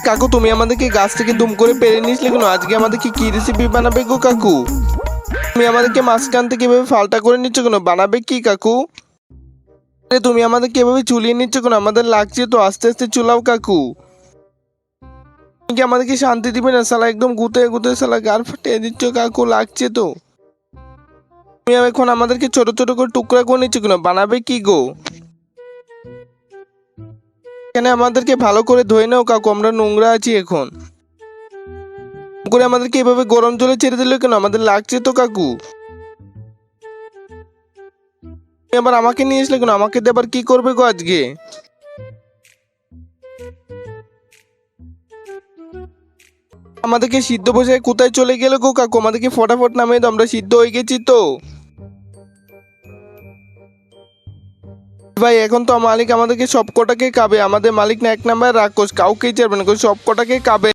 কাকু তুমি আমাদেরকে গাছ থেকে দুম করে পেরে নিয়েছিলে কেন? আজকে আমাদেরকে কি রেসিপি বানাবে গো কাকু? তুমি আমাদেরকে মাঝখান থেকে এভাবে ফালটা করে নিচ্ছ কেন? বানাবে কি কাকু? আরে তুমি আমাদেরকে এভাবে চুলিয়ে নিচ্ছ কেন? আমাদের লাগছে তো, আস্তে আস্তে চুলাও কাকু। তুমি কি আমাদেরকে শান্তি দিবে না? শালা একদম গুতে গুতে শালা গার ফাটিয়ে দিচ্ছ কাকু, লাগছে তো। তুমি এখন আমাদেরকে ছোট ছোট করে টুকরা করে নিচ্ছ কেন? বানাবে কি গো? এখানে আমাদেরকে ভালো করে ধুয়ে নাও কাকু, আমরা নোংরা আছি এখন। করে আমাদেরকে এভাবে গরম জলে ছেড়ে দিলে কেন? আমাদের লাগছে তো কাকু। তুমি আবার আমাকে নিয়ে আসলে কেন? আমাকে দিয়ে আবার কি করবে গো আজকে? আমাদেরকে সিদ্ধ বসে কোথায় চলে গেলে গো কাকু? আমাদেরকে ফটাফট নামিয়ে দাও, আমরা সিদ্ধ হয়ে গেছি তো। ভাই এখন তো মালিক আমাদেরকে সব কটাকে খাবে, আমাদের মালিক না এক নাম্বার রাক্ষস, কাউকেই ছাড়বে না, সব কটাকে খাবে।